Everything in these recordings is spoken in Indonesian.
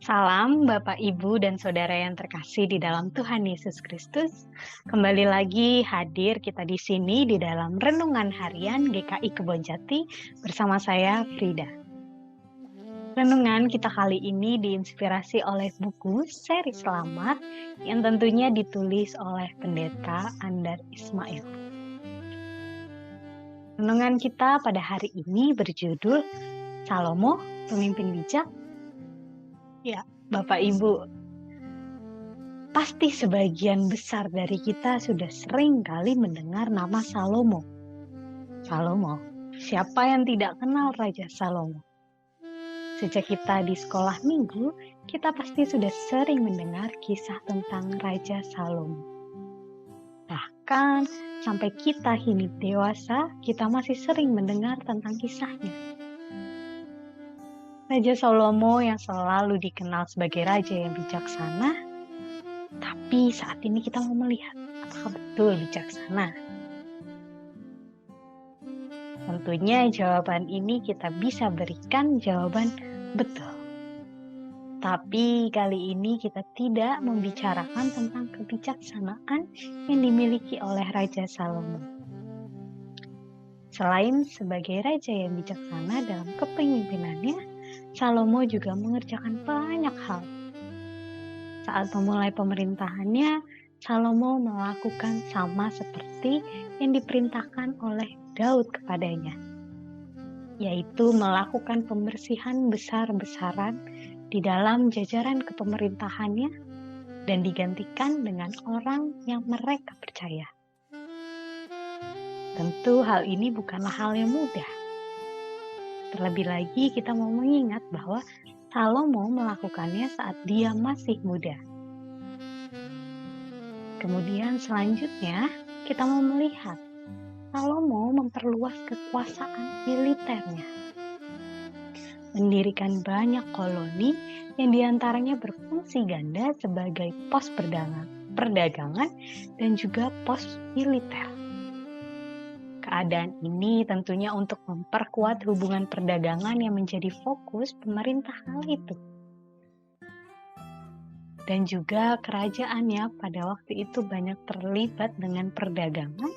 Salam Bapak, Ibu, dan Saudara yang terkasih di dalam Tuhan Yesus Kristus. Kembali lagi hadir kita di sini di dalam Renungan Harian GKI Kebonjati bersama saya Frida. Renungan kita kali ini diinspirasi oleh buku Seri Selamat yang tentunya ditulis oleh Pendeta Andar Ismail. Renungan kita pada hari ini berjudul Salomo, Pemimpin Bijak. Ya, Bapak Ibu, pasti sebagian besar dari kita sudah sering kali mendengar nama Salomo. Salomo, siapa yang tidak kenal Raja Salomo? Sejak kita di sekolah minggu, kita pasti sudah sering mendengar kisah tentang Raja Salomo. Bahkan sampai kita kini dewasa, kita masih sering mendengar tentang kisahnya. Raja Salomo yang selalu dikenal sebagai raja yang bijaksana, tapi saat ini kita mau melihat apakah betul bijaksana. Tentunya jawaban ini kita bisa berikan jawaban betul. Tapi kali ini kita tidak membicarakan tentang kebijaksanaan yang dimiliki oleh Raja Salomo. Selain sebagai raja yang bijaksana dalam kepemimpinannya, Salomo juga mengerjakan banyak hal. Saat memulai pemerintahannya, Salomo melakukan sama seperti yang diperintahkan oleh Daud kepadanya, yaitu melakukan pembersihan besar-besaran di dalam jajaran kepemerintahannya dan digantikan dengan orang yang mereka percaya. Tentu hal ini bukanlah hal yang mudah. Terlebih lagi kita mau mengingat bahwa Salomo melakukannya saat dia masih muda. Kemudian selanjutnya kita mau melihat Salomo memperluas kekuasaan militernya, mendirikan banyak koloni yang diantaranya berfungsi ganda sebagai pos perdagangan dan juga pos militer. Keadaan ini tentunya untuk memperkuat hubungan perdagangan yang menjadi fokus pemerintah kala itu. Dan juga kerajaannya pada waktu itu banyak terlibat dengan perdagangan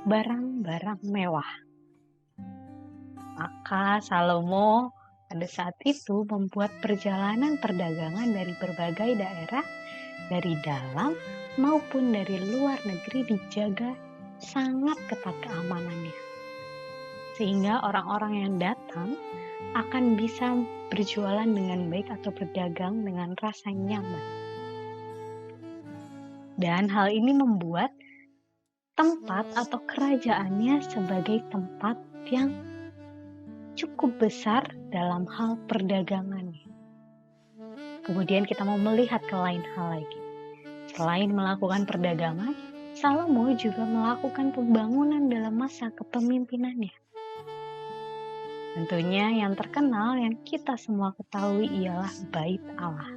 barang-barang mewah. Maka Salomo pada saat itu membuat perjalanan perdagangan dari berbagai daerah, dari dalam maupun dari luar negeri dijaga sangat ketat keamanannya. Sehingga orang-orang yang datang akan bisa berjualan dengan baik atau berdagang dengan rasa nyaman. Dan hal ini membuat tempat atau kerajaannya sebagai tempat yang cukup besar dalam hal perdagangannya. Kemudian kita mau melihat ke lain hal lagi. Selain melakukan perdagangan, Salomo juga melakukan pembangunan dalam masa kepemimpinannya. Tentunya yang terkenal yang kita semua ketahui ialah Bait Allah.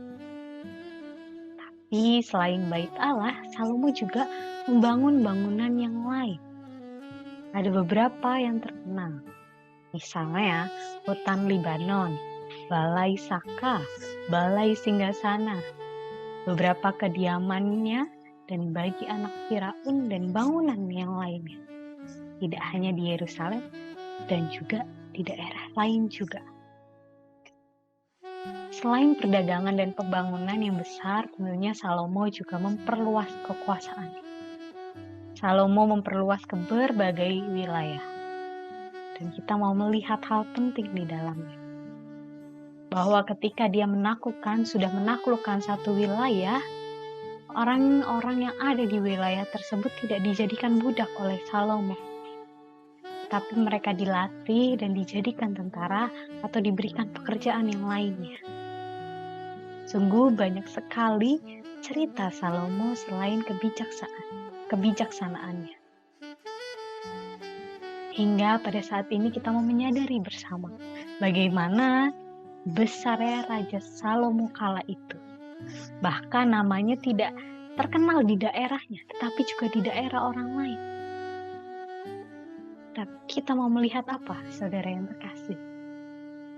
Tapi selain Bait Allah, Salomo juga membangun bangunan yang lain. Ada beberapa yang terkenal. Misalnya Hutan Libanon, Balai Saka, Balai Singgasana, beberapa kediamannya dan bagi anak Firaun dan bangunan yang lainnya. Tidak hanya di Yerusalem dan juga di daerah lain juga. Selain perdagangan dan pembangunan yang besar, tentunya Salomo juga memperluas kekuasaannya. Salomo memperluas ke berbagai wilayah. Dan kita mau melihat hal penting di dalamnya. Bahwa ketika dia sudah menaklukkan satu wilayah, orang-orang yang ada di wilayah tersebut tidak dijadikan budak oleh Salomo. Tapi mereka dilatih dan dijadikan tentara atau diberikan pekerjaan yang lainnya. Sungguh banyak sekali cerita Salomo selain kebijaksanaannya. Hingga pada saat ini kita mau menyadari bersama bagaimana besarnya Raja Salomo kala itu. Bahkan namanya tidak terkenal di daerahnya, tetapi juga di daerah orang lain. Tapi kita mau melihat apa, saudara yang terkasih?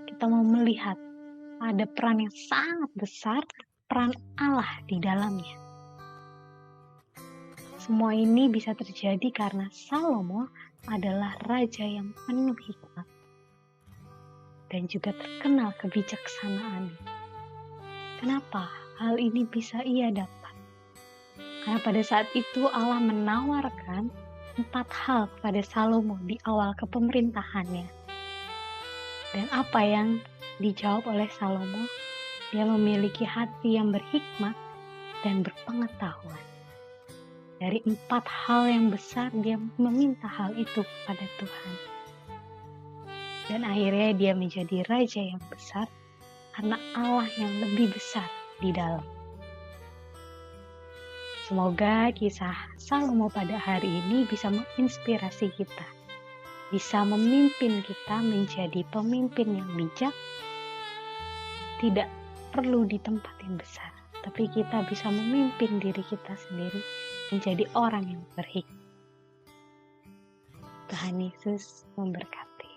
Kita mau melihat ada peran yang sangat besar, peran Allah di dalamnya. Semua ini bisa terjadi karena Salomo adalah raja yang penuh hikmat dan juga terkenal kebijaksanaan. Kenapa hal ini bisa ia dapat? Karena pada saat itu Allah menawarkan 4 hal kepada Salomo di awal kepemerintahannya. Dan apa yang dijawab oleh Salomo? Dia memiliki hati yang berhikmat dan berpengetahuan. Dari 4 hal yang besar, dia meminta hal itu kepada Tuhan. Dan akhirnya dia menjadi raja yang besar karena Allah yang lebih besar di dalam. Semoga kisah Salomo pada hari ini bisa menginspirasi kita. Bisa memimpin kita menjadi pemimpin yang bijak. Tidak perlu di tempat yang besar, tapi kita bisa memimpin diri kita sendiri menjadi orang yang berhikmat. Tuhan Yesus memberkati.